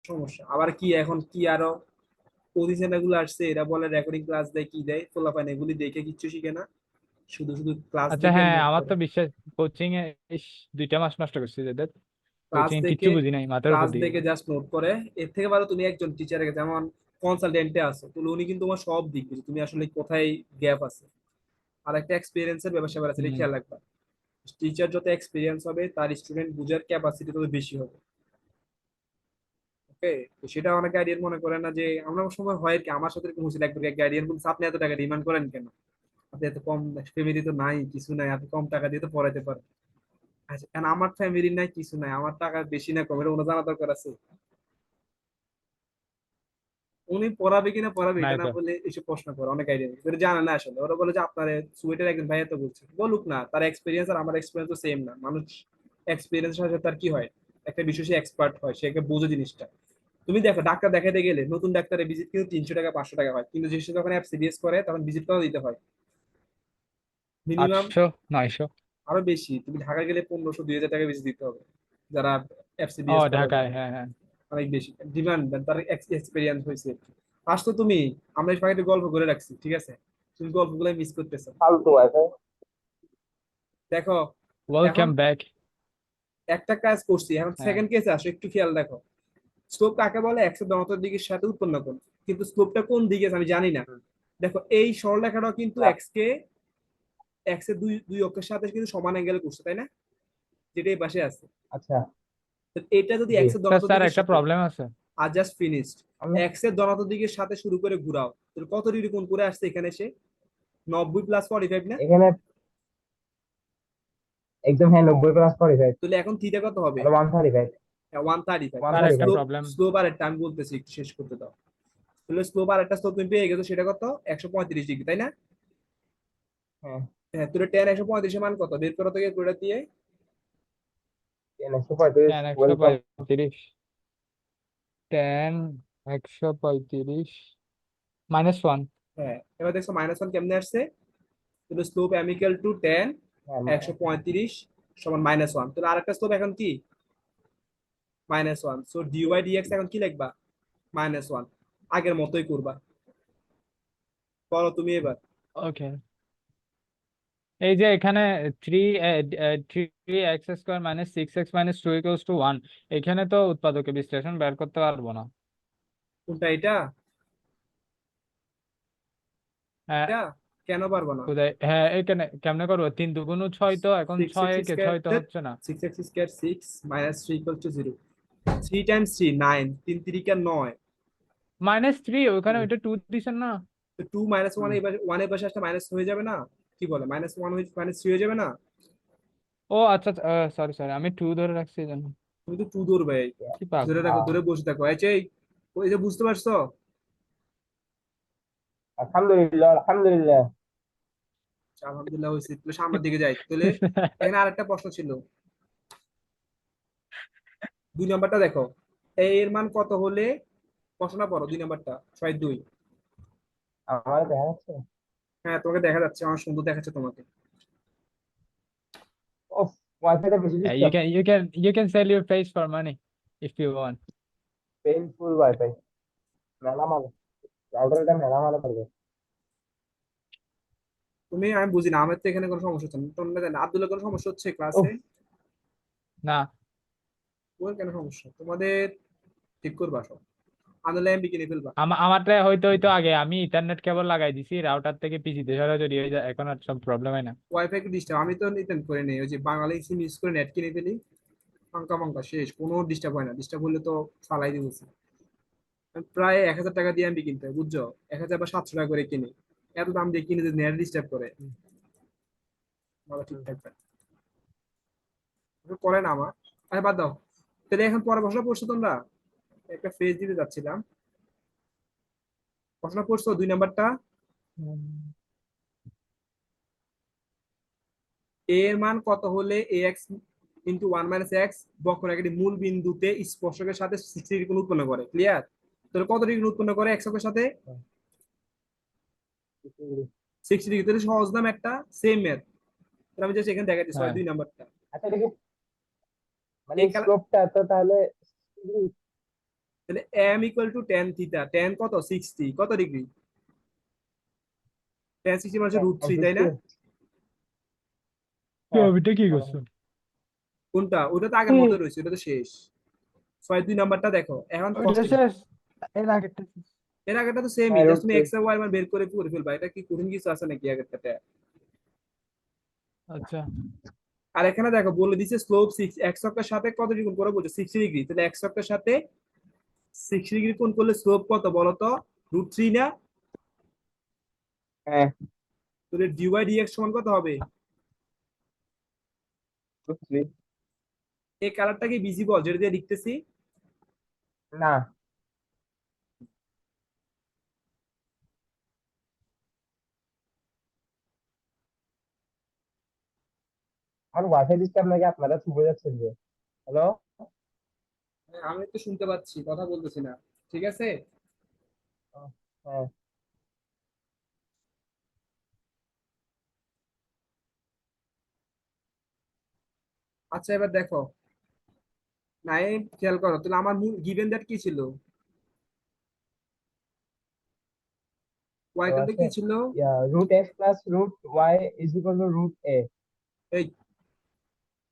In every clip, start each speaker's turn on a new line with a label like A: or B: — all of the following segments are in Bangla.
A: সমস্যা। আবার কি এখন কি আরো পজিশন গুলো আসছে, এরা বলে রেকর্ডিং ক্লাস দেয় কি দেয়, পোলাপান এগুলি দেখে কিচ্ছু শিখে না, শুধু শুধু ক্লাস
B: আচ্ছা
A: দেখে
B: হ্যাঁ,
A: নোট
B: আমার
A: করে।
B: তো বিশ্বাস, কোচিং এ ইস, 2টা মাস নষ্ট করছি এদের।
A: ক্লাস
B: কোচিং কিচ্ছু
A: দেখে
B: বুঝি নাই, মাথার উপর
A: ক্লাস
B: দিয়ে
A: দেখে
B: গেছে।
A: জাস্ট নোট করে। এর থেকে ভালো তুমি একজন টিচারের কাছে, যেমন কনসালটেন্টে আছো তুমি, উনি কিন্তু তোমার সব দিক বুঝে, তুমি আসলে কোথায় গ্যাপ আছে। আর একটা এক্সপিরিয়েন্সের ব্যাপার স্যাপার আছে, এটা
B: হুম।
A: খেয়াল রাখবা। টিচার যত এক্সপিরিয়েন্স হবে তার স্টুডেন্ট বুঝার ক্যাপাসিটি তত বেশি হবে। ওকে। তো সেটা অনেক গার্ডিয়ান মনে করে না, যে আমরা অনেক সময় হয় কি, আমার সাথে এরকম হয়েছিল একবার, গার্ডিয়ান বলছে আপনি এত টাকা ডিমান্ড করেন কেন, আপনি এত কম, ফ্যামিলি তো নাই কিছু নাই, আপনি কম টাকা দিয়ে তো পড়াইতে পারেন। আচ্ছা কেন, আমার ফ্যামিলি নাই কিছু নাই, আমার টাকা বেশি না কম, এটা ওনার জানা দরকার আছে। উনি পড়াবে কিনা পড়াবে
B: নাই
A: এটা না
B: তো।
A: বলে এসব প্রশ্ন করে অনেক আইডিয়া, এটা জানে না আসলে। ওরা বলে যে আপনার সুয়েটের একজন ভাইয়া তো বলছে, বলুক না, তার এক্সপিরিয়েন্স আর আমার এক্সপিরিয়েন্স তো সেম না। মানুষ এক্সপিরিয়েন্স সাথে তার কি হয়, একটা বিষয় সে এক্সপার্ট হয়, সে একটা বোঝে জিনিসটা। তুমি দেখো ডাক্তার দেখাতে গেলে নতুন ডাক্তারের ভিজিট কিন্তু 300 টাকা 500 টাকা হয়, কিন্তু যে সে যখন এফসিডিএস করে তখন ভিজিট কত দিতে হয়, মিনিমাম
B: 800 900।
A: আরো বেশি। তুমি ঢাকা গেলে 1500 2000 টাকা ভিজিট দিতে হবে, যারা
B: ও
A: এফসিডিএস করার
B: ঢাকায়,
A: জন্য।
B: হ্যাঁ হ্যাঁ।
A: অনেক বেশি ডিমান্ড, তার এক্সপিরিয়েন্স হয়েছে। আসতো তুমি, আমরা এই ফাঁকে গল্প করে রাখছি, ঠিক আছে, তুমি গল্পগুলো মিস করতেছো।
C: ফালতু ওয়াইফাই।
A: দেখো এখন
B: ওয়েলকাম ব্যাক।
A: একটা কাজ করছি, এখন
B: হ্যাঁ।
A: সেকেন্ড কেসে আসো, একটু খেয়াল দেখো। স্লোপ কাকে বলে, এক্স এর ধনাত্মক দিকের সাথে উৎপন্ন কোণ, কিন্তু স্লোপটা কোন দিকে আছে আমি জানি না। দেখো এই সরলরেখাটাও কিন্তু এক্স এর দুই দুই অক্ষের সাথে কিন্তু সমান অ্যাঙ্গেলে করছে, তাই না, যেটা এই পাশে আছে।
C: আচ্ছা।
A: তো এটা যদি
C: জি।
A: এক্স এর ধনাত্মক
B: স্যার
A: দিকের
B: একটা
A: সাথে,
B: প্রবলেম আছে।
A: আর জাস্ট ফিনিশড,
C: আমি
A: এক্স এর ধনাত্মক দিকের সাথে শুরু করে ঘুরাও, তাহলে কত ডিগ্রি কোণ করে আসছে এখানে এসে, 90 + 45 না?
C: এখানে একদম, হ্যাঁ, 90 + 45।
A: তাহলে এখন থিটা কত হবে?
C: এটা 135।
A: 135।
C: ওয়ান
A: তাহলে
B: স্যার
C: থার্টি
B: একটা
C: ফাইভ
A: স্লোপ,
B: প্রবলেম।
A: আর একটা আমি বলতেছি একটু শেষ করতে দাও। তাহলে স্লোপ আর একটা স্লোপ তুমি পেয়ে গেছো, সেটা কত? 135 ডিগ্রি, তাই না?
C: হ্যাঁ।
A: হ্যাঁ, তাহলে টেন 135 মান কত বের করো তো, ক্যালকুলেটর দিয়ে।
C: 135
B: 10 একশো
C: ওয়েলকাম।
B: পঁয়ত্রিশ 10 135 -1।
A: হ্যাঁ, এবার দেখছো -1 কেমনে আসছে। তাহলে স্লোপ অ্যামিক্যাল টু টেন
C: হ্যাঁ,
A: 135 সমান -1, তাহলে আরেকটা স্লোপ এখন কি -1, সো dy/dx এখন কি লিখবা, -1, আগের মতোই করবা। বলো তুমি এবার।
B: ওকে। এই যে এখানে three three x square -6x - 2 = 1, এখানে তো উৎপাদকে বিশ্লেষণ বের করতে পারবো না।
A: কোনটা এটা?
B: হ্যাঁ।
A: এটা কেন পারবো না?
B: কোথায়? হ্যাঁ, এখানে কেমনে করবো? 3 × 2 = 6, তো এখন
A: সিক্স
B: ছয়
A: এক্স
B: একে
A: স্কোয়ার,
B: 6 তো হচ্ছে না।
A: 6x² 6 -3 = 0, 3 × 3 9, 3 × 3 = 9।
B: -3, ওখানে ওইটা 2 দিছেন না?
A: তো 2 - 1 এর পাশে, 1 এর পাশে একটা মাইনাস হয়ে যাবে না? কি বলে, -1 হয়ে -3 হয়ে যাবে না?
B: ও আচ্ছা, সরি সরি, আমি 2 ধরে রাখছি এই জন্য।
A: তুমি তো 2 ধরবে,
B: কি পাগল।
A: ধরে রাখো, ধরে বসে থাকো, এই যে ওই যে বুঝতে পারছো?
C: আলহামদুলিল্লাহ, আলহামদুলিল্লাহ।
A: আচ্ছা, আলহামদুলিল্লাহ হয়েছে, তাহলে সামনের দিকে যাই তাহলে। এখানে আরেকটা প্রশ্ন ছিল, 2 নম্বরটা দেখো, এর মান কত হলে, প্রশ্নটা পড়ো 2 নম্বরটা, 6-2।
C: আমার দেখা যাচ্ছে।
A: হ্যাঁ তোমাকে দেখা যাচ্ছে, আমার সুন্দর দেখাচ্ছে তোমাকে।
C: ও, ওয়াইফাইটা বেশি
B: You
C: disturb.
B: can sell your face for money if you want.
C: Painful wifi. মেলা মাল, রাউটারটা মেলা মাল করবে।
A: তুমি, আমি বুঝি না, আমার তো এখানে কোনো সমস্যা হচ্ছে না, তোমার আব্দুল্লাহ কোনো সমস্যা হচ্ছে ক্লাসে?
C: উফ।
B: না।
A: তোমার কেন সমস্যা, তোমাদের ঠিক করবা সব, আন্দোলন এমবি কিনে ফেলবা।
B: আমারটা হয়তো হয়তো আগে আমি ইথারনেট কেবল লাগাই দিছি, রাউটার থেকে পিসিতে সরাসরি হয়ে যায়, এখন আর সব প্রবলেম হয় না।
A: ওয়াইফাই কি ডিস্টার্ব, আমি তো নিতেন করে নেই, ওই যে বাঙালি সিম ইউজ করে নেট কিনে ফেলি, ফাঙ্কা ফাঙ্কা শেষ, কোনো ডিস্টার্ব হয় না, ডিস্টার্ব হলে তো ফালাই দিব। প্রায় 1000 টাকা দিয়ে এমবি কিনতে হয়, বুঝছো, 1000 বা 700 টাকা করে কিনে, এত দাম দিয়ে কিনে যদি নেট ডিস্টার্ব করে, ভালো ঠিক থাকবে করে না আমার। আরে বাদ দাও, তাহলে এখন পরে বসা পড়ছো তোমরা, একটা ফেজ দিতে যাচ্ছিলাম, প্রশ্ন পড়ছো 2 নম্বরটা।
B: হুম।
A: এ এর মান কত হলে ax × 1 - x বক্ররেখাটি মূল বিন্দুতে স্পর্শকের সাথে 60 ডিগ্রি কোণ উৎপন্ন করে, ক্লিয়ার? তাহলে কত ডিগ্রি কোণ উৎপন্ন করে এক্স অক্ষের সাথে? 60 ডিগ্রি। তাহলে সহজ নাম একটা, সেম ম্যাথ। তাহলে আমি জাস্ট এখানে দেখাচ্ছি,
B: হ্যাঁ।
C: আচ্ছা, এটা কি মানে
A: এই
C: এই স্লোপটা তো তাহলে
A: তাহলে m equal to tan theta, ten কত 60, কত ডিগ্রি? টেন 60 মানে √3, তাই না?
C: হ্যাঁ
B: ওইটা কি
C: মনে
B: করছো?
C: হয়।
A: কোনটা? ওটা তো আগের মতো রয়েছে, ওটা তো শেষ। 6 2 নাম্বারটা দেখো এখন
B: ওইটা
A: কস্টিং।
B: শেষ, এর আগেরটা শেষ।
A: এর আগেটা তো সেমই,
C: হ্যাঁ
A: জাস্ট
C: রুট
A: তুমি
C: থ্রি।
A: এক্স আর ওয়াই মান বের করে করে ফেলবা। এটা কি কঠিন কিছু আছে নাকি আগেরটাতে?
B: আচ্ছা,
A: আর এখানে দেখো বলে দিছে স্লোপ 6, এক্স অক্ষের সাথে কত ডিগ্রি কোণ করে বলছে 60 ডিগ্রি। তাহলে এক্স অক্ষের সাথে 60 ডিগ্রি কোণ করলে স্লোপ কত বলো তো? √3 না?
C: হ্যাঁ
A: তাহলে ডিওয়াই ডিএক্স সমান কত হবে?
C: Root three.
A: এই কালারটা কি ভিজিবল যেটা দিয়ে লিখতেছি?
C: না আমার ওয়াইফাই ডিস্টার্ব নাকি আপনারা শুনে যাচ্ছেন যে? হ্যালো।
A: আমি তো শুনতে পাচ্ছি, কথা বলতেছি না। ঠিক আছে।
C: হ্যাঁ
A: আচ্ছা এবার দেখো, নাই খেয়াল করো, তাহলে আমার মূল গিভেন দ্যাট কি ছিল? ওয়াই
C: তো
A: ইকুয়াল টু
C: আছে
A: কি ছিল?
C: Root x plus root y is equal to root a.
A: এই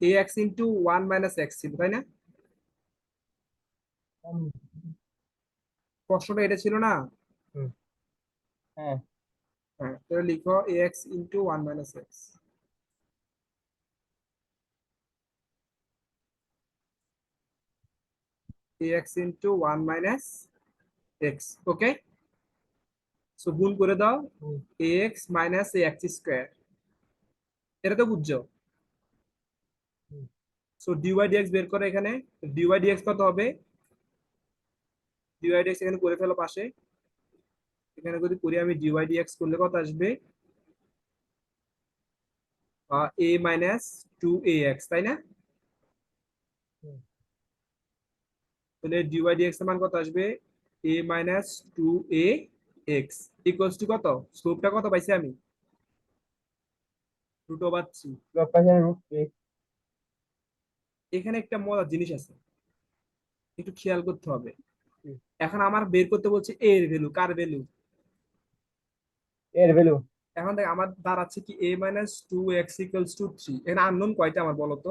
A: a x into one minus x ছিল, তাই না? প্রশ্নটা এটা ছিল না?
C: হ্যাঁ
A: হ্যাঁ, তাহলে লিখো a x into one minus x. A x into one minus x, okay. So গুণ করে দাও,
C: হুম,
A: a x minus a x square. এটা তো বুঝছো?
C: হুম।
A: সো ডিওয়াই ডিএক্স বের করো এখানে। ডিওয়াই ডিএক্স কত হবে? ডিওয়াই ডিএক্স এখানে করে ফেলো পাশে। এখানে যদি করি আমি ডিওয়াই ডিএক্স করলে কত আসবে? এ মাইনাস 2ax, তাই না?
C: হুম।
A: তাহলে ডিওয়াই ডিএক্স এর মান কত আসবে? এ মাইনাস 2ax ইকুয়ালস টু কত? স্লোপটা কত পাইছি আমি? √3।
C: লোক পাশে রুট থ্রি।
A: এখানে একটা মজার জিনিস আছে, একটু খেয়াল করতে হবে। এখন আমার বের করতে বলছে এ এর ভ্যালু, কার ভ্যালু?
C: এর ভ্যালু
A: এখন দেখ আমার দাঁড়াচ্ছে কি a minus 2x equals to 3। এখানে আননোন কয়টা আমার বলো তো?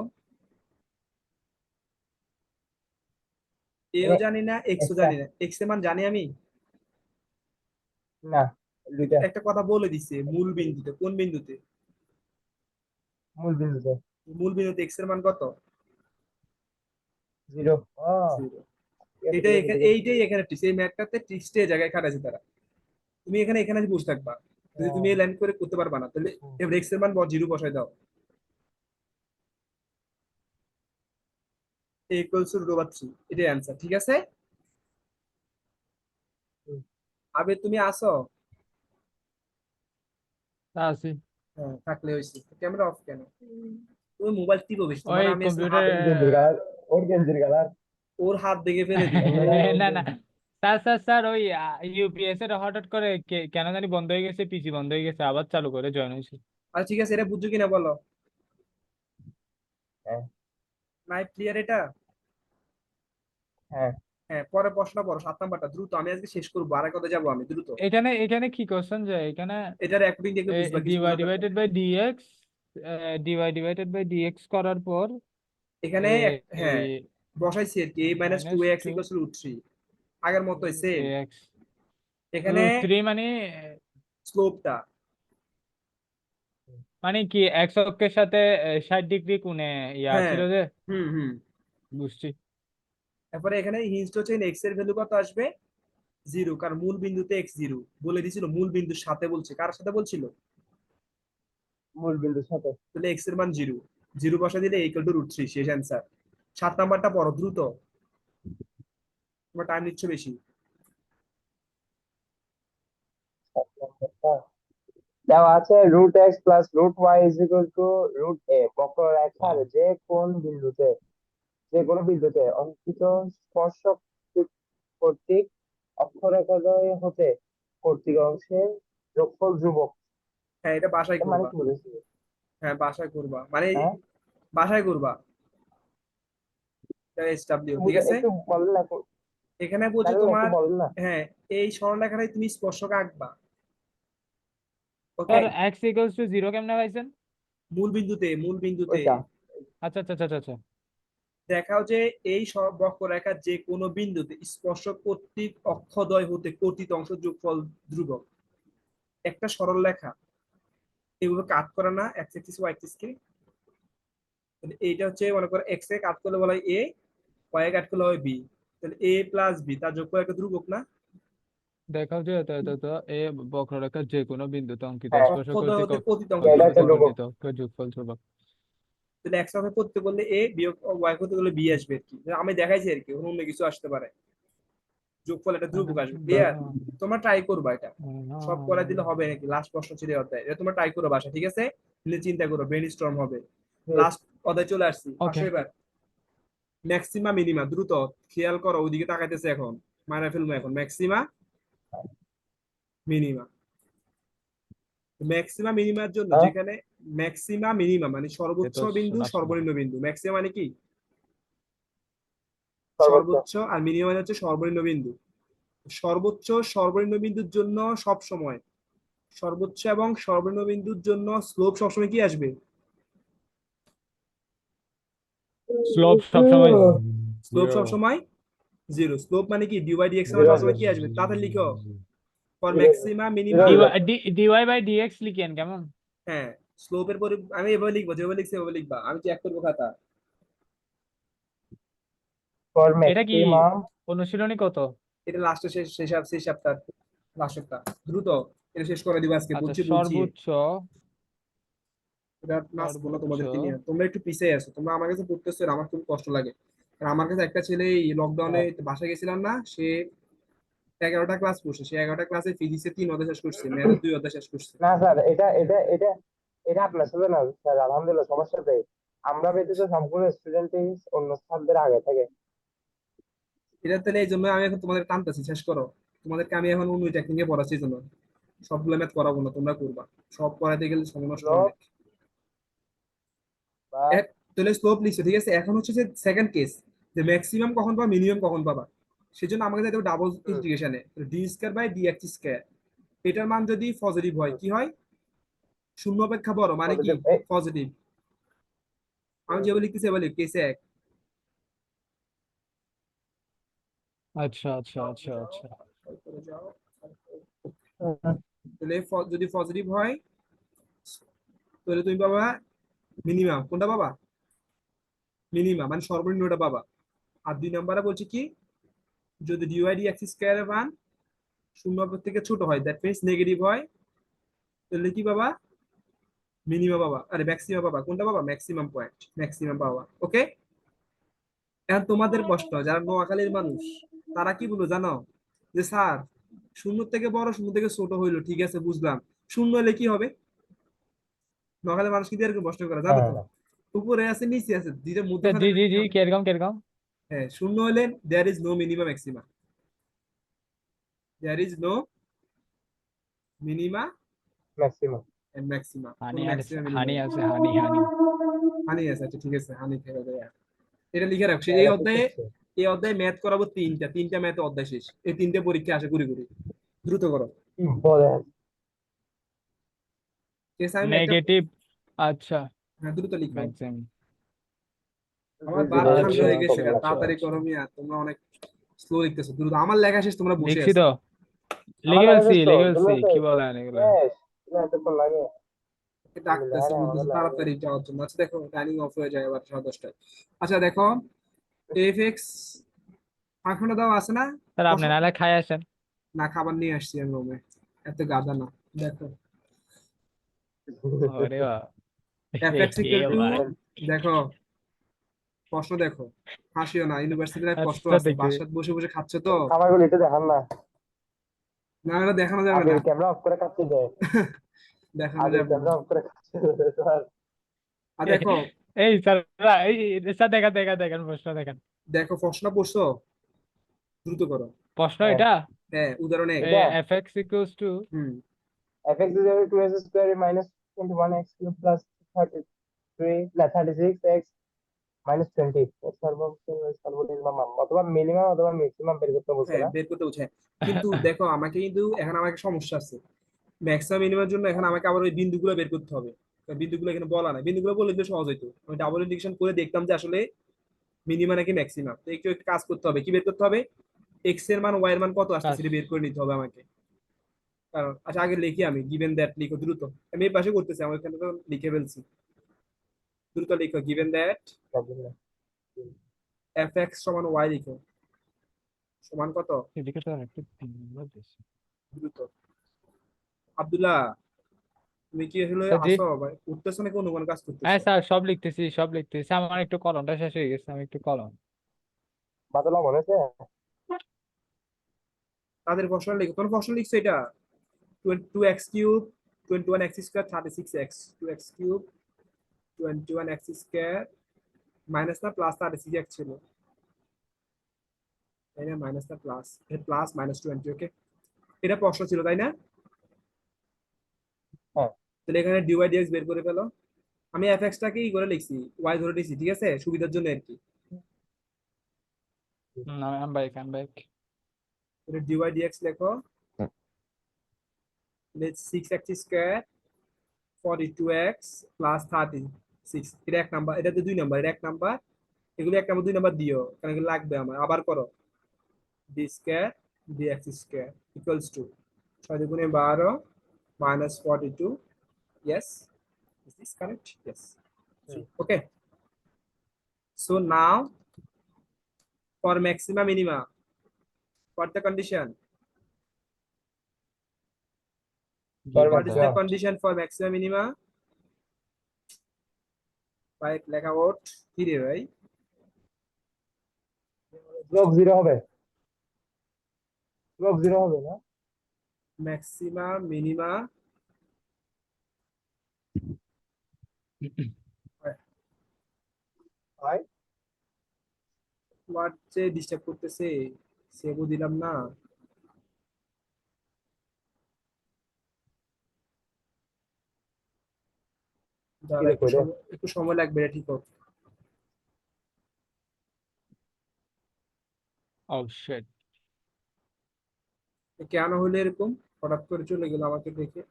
A: এও
C: মানে
A: জানি না, এক্সও
C: একটা।
A: জানি না। এক্স এর মান জানি আমি।
C: না দুইটা।
A: একটা কথা বলে দিছে মূল বিন্দুতে, কোন বিন্দুতে?
C: মূল বিন্দুতে
A: মূল বিন্দুতে এক্স এর মান কত?
C: জিরো। ও
A: 0।
C: ঠিক আছে
A: এটা
C: ঠিক আছে
A: এখানে,
C: ঠিক আছে।
A: এইটাই এখানে ট্রিক্স, এই ম্যাথটাতে ট্রিক্সটা এই জায়গায় খাটাইছে তারা। তুমি এখানে এখানে বসে থাকবা, যদি তুমি
C: হ্যাঁ,
A: এই লাইন করে করতে পারবা না, তাহলে
C: হুম,
A: এবার এক্স এর মান 0 বসাই দাও। এ ইকুয়ালস টু √3, এটাই অ্যান্সার। ঠিক আছে।
C: হুম।
A: আবে তুমি আসো?
B: তা আছি।
A: হ্যাঁ থাকলে হয়েছে। ক্যামেরা অফ কেন? তুমি মোবাইল টিপো বেশি,
B: ওই
A: তোমার আমি আজকে
B: কম্পিউটার
A: হাত,
C: ওর গেঞ্জির কালার, ওর গেঞ্জির কালার।
A: ওর হাত দেখে ফেলে দিব।
C: ওর
B: না না,
C: গেঞ্জি।
B: স্যার স্যার স্যার ওই ইউপিএস এর হঠাৎ করে কেন জানি বন্ধ হয়ে গেছে, পিসি বন্ধ হয়ে গেছে, আবার চালু করে জয়েন হয়েছে।
A: আচ্ছা ঠিক আছে, এটা বুঝছো কিনা বলো?
C: হ্যাঁ
A: নাই ক্লিয়ার এটা?
C: হ্যাঁ।
A: হ্যাঁ, পরে প্রশ্ন পড়ো 7 নাম্বারটা দ্রুত, আমি আজকে শেষ করবো, আর কথা যাবো আমি দ্রুত।
B: এখানে এখানে কি কোশ্চেন যে এখানে
A: এটার অ্যাকর্ডিং দেখে বুঝবা, কিছু
B: ডিওয়াই
A: বোঝার দরকার
B: ডিভাইডেড
A: নেই।
B: By d x, divided by d x করার পর
A: এখানে হ্যাঁ বসাইছি আর কি, a minus two
B: minus
A: x
B: two
A: equals to √3, আগের মতোই সেম।
B: এক্স
A: এখানে
B: রুট থ্রি মানে
A: স্লোপটা,
B: মানে কি এক্স অক্ষের সাথে 60 ডিগ্রি কোণে ইয়া
A: হ্যাঁ,
B: ছিল যে,
A: হুম হুম।
B: বুঝছি।
A: তারপরে এখানে হিন্টস হচ্ছে এক্স এর ভ্যালু কত আসবে? 0, কারণ মূল বিন্দুতে x 0 বলে দিছিল, মূল বিন্দুর সাথে বলছে, কার সাথে বলছিল?
C: মূল বিন্দুর সাথে।
A: তাহলে এক্স এর মান 0, 0 বসা দিলে ইকুয়াল টু √3, শেষ অ্যান্সার। 7 নাম্বারটা পড়ো দ্রুত, তোমার টাইম নিচ্ছ বেশি।
C: দেওয়া আছে root x plus root y is equal to root a. বক্ররেখার যে কোন বিন্দুতে, যে কোনো বিন্দুতে অঙ্কিত স্পর্শক কর্তৃক অক্ষরেখাদ্বয় হতে কর্তৃক অংশের যোগফল ধ্রুবক।
A: হ্যাঁ এটা বাসায়
C: এটা মানে
A: করবা।
C: কি বলেছি?
A: হ্যাঁ বাসায় করবা, মানে
C: হ্যাঁ
A: বাসায় করবা। SW, ঠিক আছে।
C: একটু বলেন না।
A: এখানে বলছে
C: তাহলে
A: তোমার,
C: একটু বলেন না।
A: হ্যাঁ, এই সরলরেখাটাই তুমি স্পর্শক আঁকবা, ওকে,
B: স্যার এক্স ইকুয়ালস টু 0 কেমনে পাইছেন?
A: মূল বিন্দুতে
C: ওইটা
B: আচ্ছা আচ্ছা আচ্ছা আচ্ছা।
A: দেখাও যে এই বক্ররেখার যে কোনো বিন্দুতে স্পর্শক কর্তৃক অক্ষদ্বয় হতে কর্তৃত অংশ যোগফল ধ্রুবক। একটা সরল রেখা এগুলো কাট করে না এক্স অ্যাক্সিস ওয়াই অ্যাক্সিস কে, তাহলে এইটা হচ্ছে মনে করো এক্স এ কাট করলে বলা হয় এ, ওয়াই এ কাট করলে হয় বি, তাহলে এ প্লাস বি তার যোগফল একটা ধ্রুবক না?
B: দেখাও যে এত এ বক্ররেখার যে কোনো বিন্দুতে অঙ্কিত
C: হ্যাঁ
B: স্পর্শক
A: অক্ষদ্বয়
B: কর্তৃক
A: হতে কর্তৃত অংশ
C: এটা
A: ধ্রুবক
C: একটা
A: হবে।
C: ধ্রুবক।
B: কর্তৃত যোগফল ধ্রুবক।
A: তাহলে এক্স অক্ষে করতে করলে এ বিয়োগ ওয়াই করতে করলে বি আসবে আর কি, আমি দেখাইছি আর কি, অন্য কিছু আসতে পারে, যোগফল একটা ধ্রুবক আসবে, ক্লিয়ার? তোমরা ট্রাই করবা এটা, সব করে দিলে হবে নাকি, লাস্ট প্রশ্ন ছিল এই অধ্যায়, এটা তোমরা ট্রাই করো বাসা, ঠিক আছে? নিয়ে চিন্তা করো, ব্রেন স্টর্ম হবে। লাস্ট অধ্যায় চলে আসছি,
B: ওকে।
A: আসো এবার ম্যাক্সিমা মিনিমা, দ্রুত খেয়াল করো, ওইদিকে তাকাইতেছে এখন, মারা ফেলবো এখন ম্যাক্সিমা মিনিমা। ম্যাক্সিমা মিনিমার জন্য
C: হ্যাঁ
A: যেখানে ম্যাক্সিমা মিনিমা মানে
B: এ
A: সর্বোচ্চ
B: তো
A: বিন্দু
B: শোনা শোনা।
A: সর্বনিম্ন বিন্দু, ম্যাক্সিমা মানে কি
C: সর্বোচ্চ।
A: সর্বোচ্চ, আর মিনিমাম মানে হচ্ছে সর্বনিম্ন বিন্দু। সর্বোচ্চ সর্বনিম্ন বিন্দুর জন্য সব সময়, সর্বোচ্চ এবং সর্বনিম্ন বিন্দুর জন্য স্লোপ সবসময় কি আসবে?
B: স্লোপ সবসময়
A: স্লোপ
B: 0।
A: সবসময় জিরো। স্লোপ মানে কি, ডিউ বাই ডিএক্স মানে
C: জিরো আসবে।
A: সবসময় কি আসবে, তাড়াতাড়ি লিখো, for
C: zero
A: maxima
C: zero
A: minima.
C: আসবে।
B: ডিওয়াই বাই ডিএক্স লিখেন কেমন?
A: হ্যাঁ, স্লোপের পরে আমি এভাবে লিখবো, যেভাবে লিখছি এভাবে লিখবা, আমি চেক করবো খাতা।
C: ফর
B: এটা কি
C: ম্যাক্সিমাম।
B: অনুশীলনী কত?
A: এটা লাস্টে শেষ, শেষ সপ্তাহ, লাস্ট সপ্তাহ, দ্রুত এটা শেষ করে দিবা আজকে,
B: আচ্ছা
A: বলছি বলছি।
B: সর্বোচ্চ
A: এটা নাচবো না
B: সর্বোচ্চ
A: তোমাদেরকে নিয়ে, তোমরা একটু পিছিয়ে আছো, তোমরা আমার কাছে পড়তেছো আর আমার খুব কষ্ট লাগে। আর আমার কাছে একটা ছেলে এই লকডাউনে বাসায় গেছিলাম না, সে 11টা ক্লাস করছে, সে 11টা ক্লাসে ফিজিক্সে 3 অধ্যায় শেষ করছে, ম্যাথে 2 অধ্যায় শেষ করছে।
C: না স্যার, এটা এটা আপনার সাথে না স্যার, আলহামদুলিল্লাহ সবার সাথে। আমরা ব্যতীত সম্পূর্ণ স্টুডেন্টই অন্য স্যারদের আগে থাকে।
A: এটা তাহলে এই জন্য আমি এখন তোমাদের টানতেছি, শেষ করো, তোমাদেরকে আমি এখন অন্য টেকনিকে পড়াচ্ছি, এই জন্য সবগুলো ম্যাথ করাবো না, তোমরা করবা, সব করাতে গেলে সময় নষ্ট
C: স্লোপ
A: অনেক।
C: বা
A: এক, তাহলে স্লোপ লিখছো, ঠিক আছে, এখন হচ্ছে যে সেকেন্ড কেস, যে ম্যাক্সিমাম কখন পাবা মিনিমাম কখন পাবা, সেজন্য আমাকে যাইতে হবে ডাবল
C: হুম,
A: ইন্টিগ্রেশনে, d square by d x square. এটার মান যদি পজিটিভ হয়
C: হুম,
A: কি হয়, শূন্য অপেক্ষা বড় মানে কি
C: পজিটিভ
A: পজিটিভ। আমি যেভাবে লিখতেছি এভাবে লিখ, কেসে এক।
B: আচ্ছা আচ্ছা আচ্ছা আচ্ছা।
A: তারপরে যাও, তাহলে যদি পজিটিভ হয় তাহলে তুমি পাবা মিনিমাম, কোনটা পাবা, মিনিমাম মানে সর্বনিম্নটা পাবা। আর 2 নম্বরে বলছি কি, যদি ডিওয়াই ডি এক্স স্কয়ারের মান শূন্য থেকে ছোট হয়, দ্যাট মিনস নেগেটিভ হয়, তাহলে কি পাবা, মিনিমাম পাবা, আরে ম্যাক্সিমাম পাবা, কোনটা পাবা, ম্যাক্সিমাম পয়েন্ট, ম্যাক্সিমাম পাবা, ওকে? এখন তোমাদের প্রশ্ন, যারা নোয়াখালীর মানুষ তারা কি বলবো জানো, যে স্যার শূন্য থেকে বড় শূন্য থেকে ছোট হইলো, ঠিক আছে বুঝলাম, শূন্য হলে কি হবে? নোয়াখালীর মানুষ কিন্তু এরকম প্রশ্ন করে, জানো তো,
C: হ্যাঁ
A: উপরে আছে নিচে আছে, দুইটার
B: তা
A: মধ্যখানে
B: জি
A: হলে
B: জি
A: কি
B: জি
A: হবে?
B: কিরকম কিরকম?
A: হ্যাঁ, শূন্য হলে there is no minima maxima, there is no minima
C: maximum.
A: And maxima, কোন
B: হানি আছে
A: ম্যাক্সিমা মিনিমা
B: হানি
A: নেই।
B: আছে হানি হানি।
A: হানি আছে, আচ্ছা ঠিক আছে, হানি খেয়ে হবে, এটা লিখে রাখছি এই
C: এটা ঠিক
A: অধ্যায়ে।
C: আছে।
A: এই অধ্যায়ে ম্যাথ করাবো তিনটা ম্যাথ অধ্যায় শেষ, এই 3টে পরীক্ষা আসে ঘুরে ঘুরে, দ্রুত করো,
C: কি বলেন?
A: ঠিক আছে? আমি একটা,
B: নেগেটিভ। আচ্ছা
A: হ্যাঁ দ্রুত লিখো,
B: ম্যাক্সিমাম।
A: আমার বাপ ঠান্ডা
B: আচ্ছা
A: হয়ে গেছে
B: আচ্ছা
A: গা,
B: আচ্ছা
A: তাড়াতাড়ি
B: আচ্ছা।
A: করো মিয়া, তোমরা অনেক স্লো লিখতেছো, দ্রুত, আমার লেখা শেষ, তোমরা বসে
B: লিখছি
A: আছো,
B: তো,
C: আমার লেখা শেষ তো,
B: লিখে
C: তুমি
B: ফেলছি
C: আছে
B: কি বলেন এগুলা?
C: শেষ। না এতক্ষণ লাগে?
A: ডাকতেছে
C: হ্যাঁ আমাদের
A: বলতেছে
C: লাগে।
A: তাড়াতাড়ি যাওয়ার জন্য। আচ্ছা দেখো টাইমিং অফ হয়ে যায় আবার 10:30টায়। আচ্ছা দেখো, এফ এক্স এখনো দাও আছে না,
B: স্যার আপনি
A: বসো,
B: নাহলে খাই আসেন।
A: না খাবার নিয়ে আসছি আমি রুমে, এত গাদা না। দেখো
B: ওরে বাবা।
A: এফ এক্স ইকুয়াল টু,
B: ভাই।
A: দেখো প্রশ্ন দেখো, হাসিও না, ইউনিভার্সিটির এক কষ্ট
B: আচ্ছা
A: আছে,
B: দেখি।
A: বাসায় বসে বসে খাচ্ছে তো,
C: খাবারগুলো একটু দেখান না।
A: না এটা দেখানো যাবে
C: আবির
A: না,
C: ক্যামেরা অফ করে খাচ্ছে যে।
A: দেখানো
C: আবির
A: যাবে না।
C: ক্যামেরা অফ করে খাচ্ছে স্যার।
A: আর দেখো,
B: এই স্যার, এই স্যার দেখেন দেখেন দেখেন প্রশ্ন দেখেন।
A: দেখো প্রশ্ন পড়ছো, দ্রুত করো।
B: প্রশ্ন
C: হ্যাঁ
B: এটা
A: হ্যাঁ উদাহরণ এক।
C: এটা
B: F x equals to
A: hmm,
C: fx is equal to s square minus 21x cube plus 33 না 36x -20 সর্বনিম্ন মান অথবা মিনিমাম অথবা ম্যাক্সিমাম বের করতে বলছে
A: হ্যাঁ
C: না?
A: বের করতে বলছে। কিন্তু দেখো আমাকে কিন্তু এখন আমার একটা সমস্যা আছে, ম্যাক্সিমাম মিনিমামের জন্য এখন আমাকে আবার ওই বিন্দুগুলো বের করতে হবে। তো বিন্দুগুলো এখানে বলা নাই, বিন্দুগুলো বললে তো সহজ হইতো, আমি ডাবল ইন্টিগ্রেশন করে দেখতাম যে আসলে মিনিমাম নাকি ম্যাক্সিমাম। তো একটু একটু কাজ করতে হবে, কি বের করতে হবে, এক্স এর মান ওয়াই এর মান কত আসছে
B: কাজ
A: সেটা বের করে নিতে হবে আমাকে। কারণ আচ্ছা আগে লিখি আমি, গিভেন দ্যাট লিখো দ্রুত, আমি এই পাশে করতেছি, আমার এখানে তো লিখে ফেলছি, দ্রুত লিখো গিভেন দ্যাট
C: সবগুলো।
A: এফ এক্স সমান ওয়াই লিখো, সমান কত,
B: এদিকে তো আরেকটা 3 নম্বর দিছে।
A: দ্রুত। আব্দুল্লাহ তুমি কি আসলে
B: জি,
A: আসো ভাই, উঠতেছো নাকি অন্য কোনো কাজ
B: হ্যাঁ
A: করতেছো?
B: স্যার, সব লিখতেছি, সব লিখতেছি। আমার একটু কলমটা শেষ হয়ে গেছে, আমি একটু কলম।
C: বাদলা মনে আছে?
A: তাদের ফসল লিখো, তোমার ফসল লিখছো এটা, 2x cube 21x square 36x, 2x cube 21x square minus না প্লাস 36x ছিল, তাই না, মাইনাস না প্লাস, প্লাস -20, ওকে, এটা প্রশ্ন ছিল তাই না?
C: হ্যাঁ।
A: তাহলে এখানে ডিওয়াই ডিএক্স বের করে ফেলো। আমি এফ এক্স টাকে ই করে লিখছি, ওয়াই ধরে নিয়েছি, ঠিক আছে, সুবিধার জন্য আর কি।
B: আম বাইক, আম বাইক।
A: তাহলে ডিওয়াই ডিএক্স লেখো, 6x স্কোয়ার 42x প্লাস 36, এটা 1 নাম্বার, এটা তো 2 নাম্বার, এটা 1 নাম্বার, এগুলো 1 নাম্বার 2 নাম্বার দিও কারণ এগুলো লাগবে আমার, আবার করো, d square dx square equals to 6 × 12 -42, yes, is this correct? Yes. See, okay, so now for maxima minima, what the condition,
C: For
A: what is the
C: maximum.
A: condition for maxima minima, right, লেখা out 3, right?
C: স্লোপ 0 হবে। স্লোপ 0 হবে না?
A: maxima minima,
C: হয়।
A: what যে ডিস্টার্ব করতেছে, সেবও দিলাম না,
C: কি
A: দাঁড়া
C: দেখো এটা?
A: একটু সময় লাগবে এটা ঠিক হোক।
B: ও শিট,
A: কেন হলো এরকম, হঠাৎ করে চলে গেল আমাকে দেখে?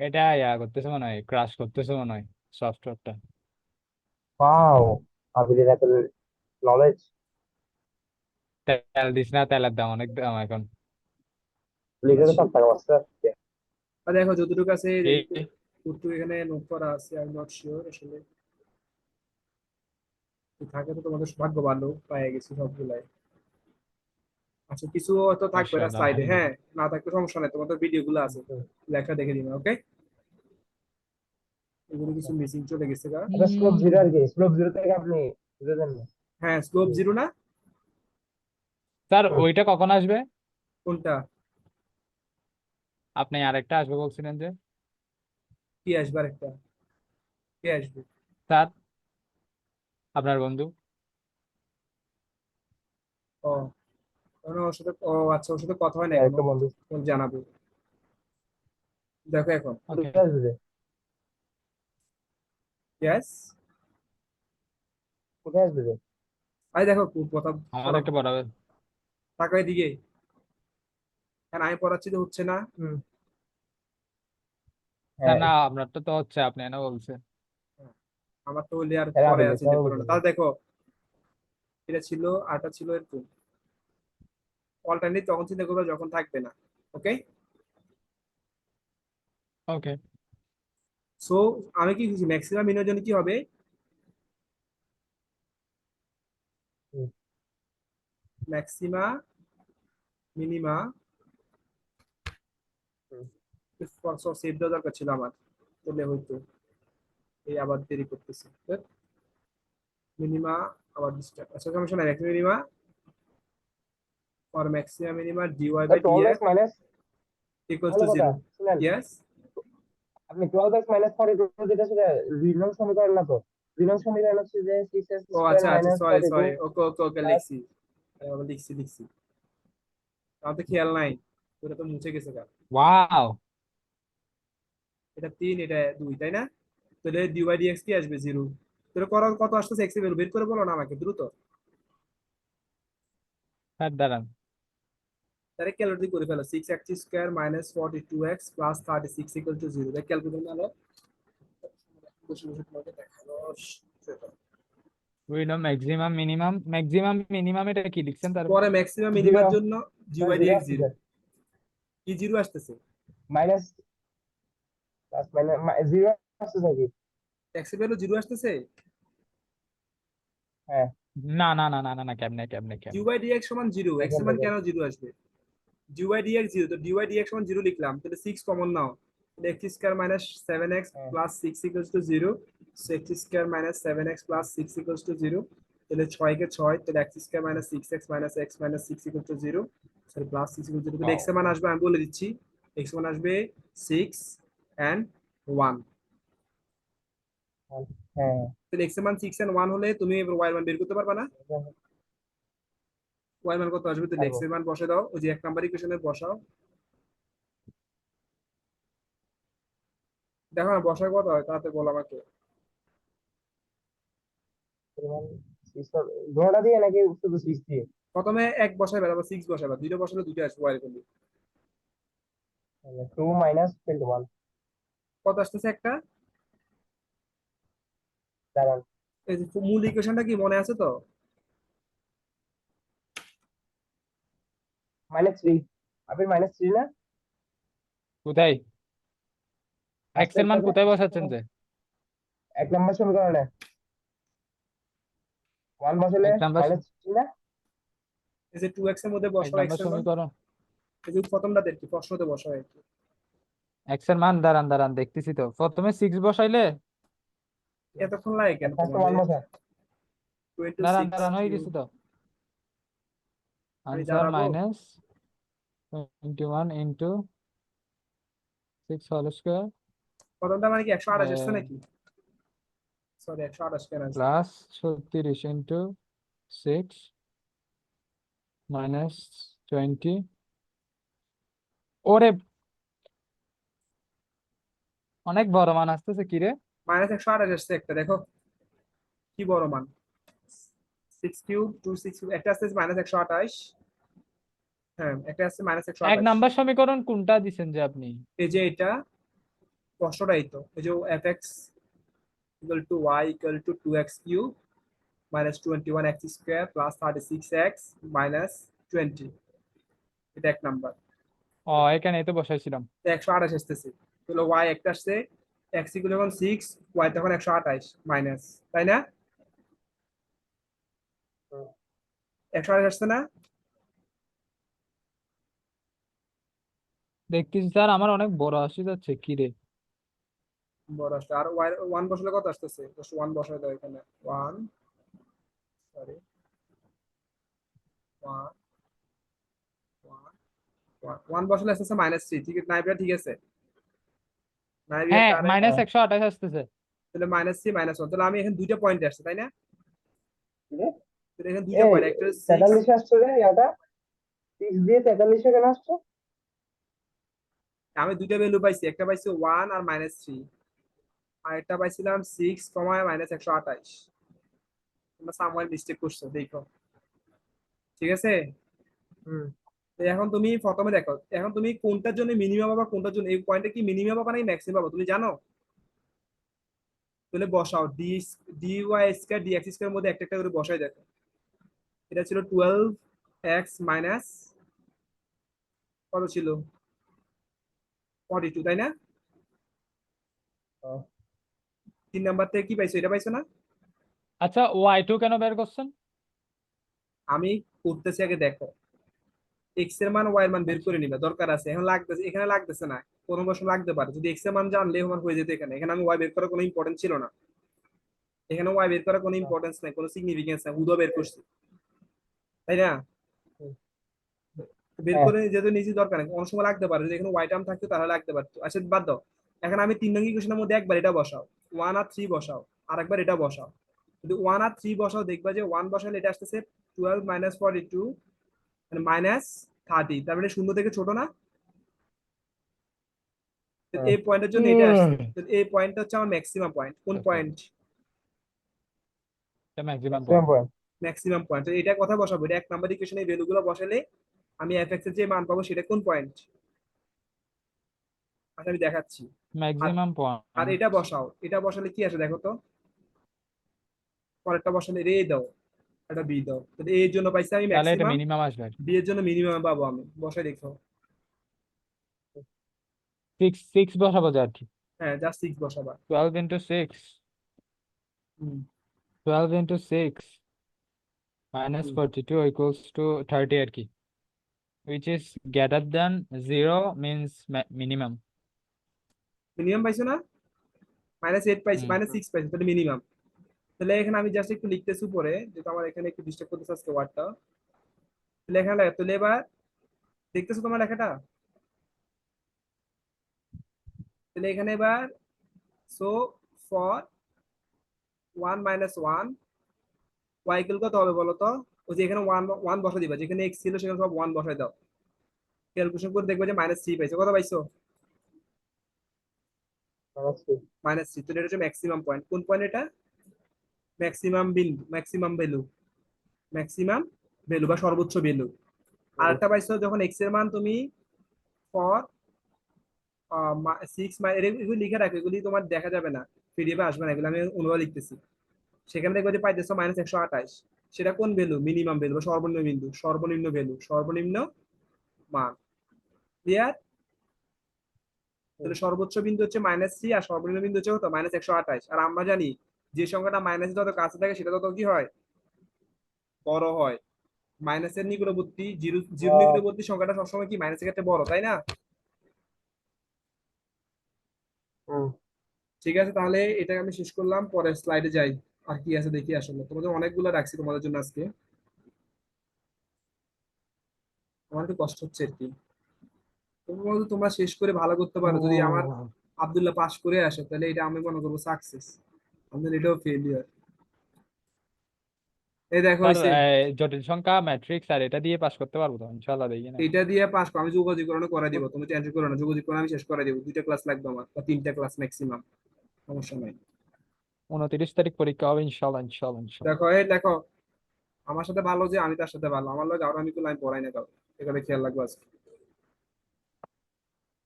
B: এটা করতেছে মনে হয়, ক্রাশ করতেছে মনে হয় সফটওয়্যারটা।
C: ওয়াও, আবিরের এত নলেজ।
B: তেল দিস না, তেলের দাম অনেক দাম এখন।
C: লিখে তো সব টাকা বাঁচতে।
A: আর দেখো যতটুকু আছে
B: এই
A: উত্তর এখানে নোট করা আছে, আই এম নট শিওর আসলে, কি থাকে তো তোমাদের সৌভাগ্য ভালো পেয়ে গেছি সবগুলাই। আচ্ছা কিছু হয়তো থাকবে না
B: মাশাআল্লাহ,
A: স্লাইডে, হ্যাঁ,
B: আলহামদুলিল্লাহ।
A: না থাকলে সমস্যা নাই, তোমাদের ভিডিও গুলো আছে, লেখা দেখে দিবে, ওকে, এগুলো কিছু মিসিং চলে গেছে গা।
C: আচ্ছা, স্লোপ 0 আর কি, স্লোপ 0 থেকে আপনি বুঝে দেন না?
A: হ্যাঁ স্লোপ জিরো না,
B: স্যার
C: হুম।
B: ওইটা কখন আসবে?
A: কোনটা,
B: আপনি আরেকটা আসবে বলছিলেন যে।
A: কি আসবে একটা, কে আসবে?
B: স্যার, আপনার বন্ধু।
A: ও, ওর সাথে, ও আচ্ছা, ওর সাথে কথা হয় না এখনো,
C: একটা বন্ধু
A: ওর জানাবো, দেখো এখন,
B: ওকে,
C: কোথায় আসবে?
A: ইয়েস,
C: কোথায় আসবে?
A: আরে দেখো কথা,
B: আমার
A: পড়া,
B: একটা পড়াবে।
A: তাকাই দিকে, কারণ আমি পড়াচ্ছি তো হচ্ছে না।
C: হুম।
B: স্যার
C: হ্যাঁ,
B: না, আপনারটা তো হচ্ছে, আপনি না বলছেন।
A: আমার তো হলে আর
C: এরা
A: পরে
C: আবির
A: আছে যে
C: সবাই
A: পড়ানো,
C: বুঝবে।
A: তাহলে দেখো এটা ছিল, আটা ছিল এরকম, অল্টারনেট তখন চিন্তা করবে যখন থাকবে না, ওকে।
B: ওকে,
A: সো আমি কি ম্যাক্সিমাম মিনের জন্য কি হবে,
C: হুম।
A: ম্যাক্সিমা মিনিমা,
C: হুম।
A: সেভ দেওয়া দরকার ছিল আমার, তাহলে হয়তো, এই আবার দেরি করতেছি, মিনিমা আবার ডিস্টার্ব, আচ্ছা সমস্যা নাই, maximum minima or maximum minima dy by
C: 12x
A: dx
C: minus,
A: equals
C: ভালো
A: to
C: কথা
A: 0,
C: শুনেন,
A: yes।
C: আপনি 12x মাইনাস 42 যেটা সেটা দুই নং সমীকরণ না তো? দুই নং সমীকরণ হচ্ছে যে 6x
A: ও
C: স্কয়ার
A: আচ্ছা আচ্ছা,
C: মাইনাস
A: সরি
C: 42
A: সরি, ওকে ওকে ওকে
C: প্লাস।
A: লিখছি, আবার লিখছি লিখছি, আমার তো খেয়াল নাই, ওটা তো মুছে গেছে গা,
B: ওয়াও।
A: এটা 3 এটা 2 তাই না, তাহলে dy dx কি আসবে 0, তোর করো কত আসতেছে এক্স এর ভ্যালু বের করে বলো না আমাকে দ্রুত।
B: স্যার দাঁড়ান,
A: ডাইরেক্ট ক্যালকুলেট করে ফেলো 6x square minus 42x plus 36 equal to 0 দেখ ক্যালকুলেট মারো। বসে বসে তোমাকে দেখাবো সেটা।
B: উই নো ম্যাক্সিমাম মিনিমাম এটা কি লিখছেন তার?
A: পরে ম্যাক্সিমাম
C: জিরো,
A: মিনিমার জন্য জি বাই
C: জিরো
A: ডিএক্স
C: আসতেছে,
A: 0 কি 0 আসতেছে
C: মাইনাস প্লাস মাইনাস জিরো আসতেছে কি?
A: এক্স এর ভ্যালু 0 আসতেছে।
C: হ্যাঁ,
B: না না না না না না, কেমনে কেমনে
A: জি
B: কেমনে?
A: বাই ডিএক্স সমান 0 এক্স
C: দেখেন
A: এর মান
C: দেখেন।
A: কেন 0 আসবে? dy dx 0 তো dy dx সমান 0 লিখলাম তাহলে 6 কমন নাও তাহলে x স্কয়ার মাইনাস 7x
C: হ্যাঁ,
A: plus 6 equals to 0 so x square minus 7x plus 6 equals to 0 তাহলে 6 কে 6 তাহলে x square minus 6x minus x minus 6 equal to 0 sorry plus 6 equal to 0 তাহলে x এর মান আসবে আমি বলে দিচ্ছি x এর মান আসবে 6 এন্ড 1
C: হ্যাঁ,
A: তাহলে x এর মান 6 এন্ড 1 হলে তুমি এবার y এর মান বের করতে পারবা না y এর মান কত আসবে তাহলে x
C: পারবো।
A: এর মান বসে দাও ওই যে 1 নাম্বার ইকুয়েশনে বসাও দেখো না বসায় কত হয় তাড়াতাড়ি বলো আমাকে
C: পরিমাণ ধোঁয়াটা দিয়ে নাকি শুধু সিক্স দিয়ে?
A: প্রথমে এক বসাইবা তারপর 6 বসাইবা দুইটা বসালে দুইটা আসবে ওয়াই ভ্যালু
C: 2 মাইনাস 21।
A: কত আসতেছে একটা
C: দাঁড়ান,
A: এই যে মূল ইকুয়েশনটা কি মনে আছে তো
C: -3। আপনি -3 না?
B: কোথায় এক্স এর মান
C: আস্তে
B: কোথায় বসাচ্ছেন যে?
C: এক নম্বর সমীকরণে 1 বসালে
B: এক নাম্বার
C: -3 না?
A: এই যে 2x এর মধ্যে বসাও x এর মান
B: সমীকরণ
A: এই যে প্রথমটাতে কি প্রশ্নতে বসাও আর কি
B: এক্স এর মান, দাঁড়ান দাঁড়ান দেখতেছি তো। প্রথমে 6 বসাইলে,
A: এতক্ষণ লাগে কেন
C: ফার্স্টে 1
A: তোমাদের
C: বসা।
A: 26
B: দাঁড়ান দাঁড়ান হয়ে
A: কিউব
B: গেছে তো।
A: আমি
B: আনসার
A: দাঁড়াবো
B: মাইনাস 21 ইন্টু 6 হোল স্কোয়ার
A: প্রথমটা মানে কি 128 আসছে নাকি সরি 128 কেন আসছে
B: প্লাস 36 ইন্টু 6 মাইনাস 20। ওরে, অনেক বড় মান আসতেছে কি রে?
A: -128 আসছে একটা দেখো কি বড় মান 6 কিউব 2 6 কিউব একটা আসছে -128 হ্যাঁ একটা আসছে
B: এক
A: -128
B: নাম্বার সমীকরণ কোনটা দিছেন যে আপনি?
A: এই যে এটা প্রশ্নটাই তো এই যে fx equal to y equal to 2x cube minus 21x square plus 36x minus 20 এটা এক নাম্বার
B: ও, এখানে তো বসাইছিলাম।
A: 128 আসতেছে তাহলে y একটা আসছে x equal যখন 6 y তখন 128 মাইনাস তাই না 128 আসছে না
B: দেখতেছি স্যার, আমার অনেক বড় আসে যাচ্ছে কি রে?
A: বড় আসছে আর y 1 বসালে কত আসতেছে জাস্ট 1 বসায় দাও এখানে 1 সরি 1 1 বসালে আসতেছে -3 ঠিক আছে নাইবিয়া ঠিক আছে নাইবিয়া
B: হ্যাঁ,
A: কারেক্ট
B: মাইনাস 128 আসতেছে।
A: তাহলে -3 -1 তাহলে আমি এখানে দুইটা পয়েন্ট আসছে তাই না তাহলে এখানে দুইটা
C: এই
A: পয়েন্ট একটা 6
C: 43 আসছে রে, এটা 6 দিয়ে 43 কেন আসছে?
A: আমি দুইটা ভ্যালু পাইছি একটা পাইছি 1 আর -3 আর একটা পাইছিলাম 6 কমা -128 তোমরা সামওয়্যার মিস্টেক করছো দেখো ঠিক আছে
C: হুম,
A: তো এখন তুমি প্রথমে দেখো এখন তুমি কোনটার জন্য মিনিমাম পাবা কোনটার জন্য এই পয়েন্টে কি মিনিমাম পাবা নাকি ম্যাক্সিমাম পাবা তুমি জানো তাহলে বসাও d y square dx square মধ্যে একটা একটা করে বসাই দেখো এটা ছিল 12x মাইনাস কত ছিল 42 তাই না
C: হ্যাঁ।
A: 3 নাম্বার থেকে কি পাইছো এটা পাইছো না
B: আচ্ছা, y2 কেন বের করছেন?
A: আমি করতেছি আগে দেখো এক্স এর মান ওয়াই এর মান বের
B: আচ্ছা,
A: করে নিবা দরকার আছে এখন লাগতেছে এখানে লাগতেছে না কোনো বছর লাগতে পারে যদি এক্স এর মান জানলে আমার হয়ে যেত এখানে এখানে আমি ওয়াই বের করার কোনো ইম্পর্টেন্স ছিল না এখানে ওয়াই বের করার কোনো ইম্পর্টেন্স নাই কোনো সিগনিফিকেন্স নাই উদো বের করছি তাই না
C: হুম,
A: বের
C: হ্যাঁ,
A: করে যেহেতু নিজে দরকার নেই অনেক সময় লাগতে পারে যদি এখানে ওয়াই টার্ম থাকতো তাহলে লাগতে পারতো আচ্ছা বাদ দাও এখন আমি 3 নং ইকুয়েশনের মধ্যে একবার এটা বসাও 1 আর 3 বসাও আর একবার এটা বসাও যদি 1 আর 3 বসাও দেখবা যে 1 বসালে এটা আসতেছে 12 মাইনাস 42 মানে -30 তার মানে শূন্য থেকে ছোট না তো
C: হ্যাঁ।
A: এই পয়েন্টের জন্য এটা আসছে তো এই পয়েন্টটা হচ্ছে আমার ম্যাক্সিমাম পয়েন্ট কোন
B: আচ্ছা।
A: পয়েন্ট
B: এটা maximum
C: maximum
B: point.
C: Point.
A: Maximum point, তো এটা কথা বসাবো, এটা 1 নাম্বার ইকুয়েশনে এই ভ্যালুগুলো বসালে আমি এফএক্স এর যে মান পাবো সেটা কোন পয়েন্ট, আচ্ছা আমি দেখাচ্ছি। আর
B: ম্যাক্সিমাম
A: আর
B: পয়েন্ট।
A: এটা বসাও, এটা বসালে কি আসে দেখো তো, পরেরটা বসালে রে দাও, এটা বি দাও, তাহলে এ এর জন্য পাইছি আমি
B: তাহলে এটা
A: ম্যাক্সিমাম,
B: মিনিমাম আসবে আর কি।
A: বি এর জন্য মিনিমাম পাবো আমি, বসাই দেখো।
B: 6 বসাবো যা আর কি।
A: হ্যাঁ just 6 বসাবা।
B: 12 into 6
A: hmm
B: 12 into 6 minus
A: hmm
B: 42 equals to 30 আর কি, which is greater than 0 means minimum.
A: Minimum পাইছো না, -8 পাইছি,
B: হুম
A: -6 পাইছি, তাহলে মিনিমাম। তাহলে এখানে আমি জাস্ট একটু লিখতেছি উপরে, যেহেতু আমার এখানে একটু ডিস্টার্ব করতেছে আজকে ওয়ার্ডটা, তাহলে এখানে লেখা, তাহলে এবার দেখতেছো তোমার লেখাটা, তাহলে এখানে এবার সো ফর 1 - 1 y ইকুয়াল কত হবে বলো তো, ওই যে এখানে 1 1 বসা দিবা, যেখানে x ছিল সেখানে সব 1 বসাই দাও, ক্যালকুলেশন করে দেখবে যে -3 পাইছো, কত পাইছো, -3, তো এটা হচ্ছে ম্যাক্সিমাম পয়েন্ট, কোন পয়েন্ট এটা, ম্যাক্সিমাম বিন্দু, ম্যাক্সিমাম ভ্যালু, ম্যাক্সিমাম ভ্যালু বা সর্বোচ্চ ভ্যালু। আর একটা পাইছো যখন x এর মান তুমি ফর 6 এগুলি লিখে রাখো, এগুলি তোমার দেখা যাবে না, পিডিএফে আসবে না, এগুলো আমি অনুবাদ লিখতেছি, সেখানে দেখবে যে পাইতেছো -128, সেটা কোন ভ্যালু, মিনিমাম ভ্যালু বা সর্বনিম্ন বিন্দু, সর্বনিম্ন ভ্যালু, সর্বনিম্ন মান, ক্লিয়ার। তাহলে সর্বোচ্চ বিন্দু হচ্ছে -3 আর সর্বনিম্ন বিন্দু হচ্ছে কত, -128, আর আমরা জানি যে সংখ্যাটা মাইনাস যত কাছে থাকে সেটা তত কি হয়, বড় হয়, মাইনাসের নিকটবর্তী, জিরো জিরো নিকটবর্তী সংখ্যাটা সবসময় কি মাইনাসের ক্ষেত্রে বড়, তাই না। ঠিক আছে, তাহলে এটা আমি শেষ করলাম, পরের স্লাইডে যাই, আর কি আছে দেখি, আসলে তোমাদের অনেকগুলো রাখছি তোমাদের জন্য আজকে, আমার একটু কষ্ট হচ্ছে আর কি, তোমরা শেষ করে ভালো করতে পারো, যদি আমার আব্দুল্লাহ পাস করে আসে তাহলে এটা আমি মনে করবো সাকসেস, আমাদের এটাও ফেলিয়ার। এই দেখো
B: স্যার
A: হইছে,
B: জটিল সংখ্যা ম্যাট্রিক্স আর এটা দিয়ে পাস করতে পারবো তো ইনশাআল্লাহ, দেখি না।
A: এটা দিয়ে পাস, আমি যোগাযোগকরণ করে দিব, তুমি টেনশন করো না, যোগাযোগকরণ আমি শেষ করে দিব, 2টা ক্লাস লাগবে আমার বা 3টা ক্লাস ম্যাক্সিমাম, সমস্যা নাই।
B: 29 তারিখ পরীক্ষা হবে ইনশাআল্লাহ, ইনশাআল্লাহ, ইনশাআল্লাহ।
A: দেখো এই দেখো, আমার সাথে ভালো যে আমি তার সাথে ভালো, আমার লোক আর আমি কোনো আমি পড়াই না কাউ, এখানে খেয়াল রাখবো আজকে।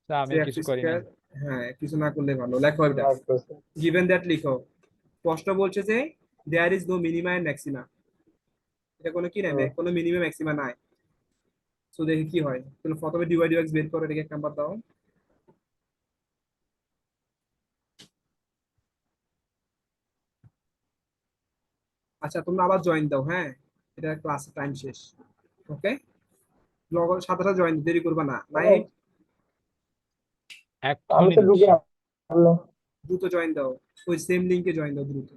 B: স্যার আমি
A: সে
B: কিছু
A: এক্স
B: করি নাই।
A: স্কয়ার, হ্যাঁ কিছু না করলে ভালো, লেখো এটা, গিভেন দ্যাট লিখো, স্পষ্ট বলছে যে there is no minima and maxima, এটা কোনো কি নাই, কোনো মিনিমাম ম্যাক্সিমা নাই, সো দেখি কি হয়, তাহলে প্রথমে ডিওয়াই ডিএক্স বের করো, এটাকে এক নাম্বার দাও। আচ্ছা তোমরা আবার জয়েন দাও, হ্যাঁ এটা ক্লাস টাইম শেষ, ওকে, সাথে সাথে জয়েন, দেরি করবা না, নাই
C: আমি
B: এক্ষুনি
C: তো ঢুকে
B: দিচ্ছি।
C: আসলো।
A: দ্রুত জয়েন দাও, ওই সেম লিংকে জয়েন দাও দ্রুত।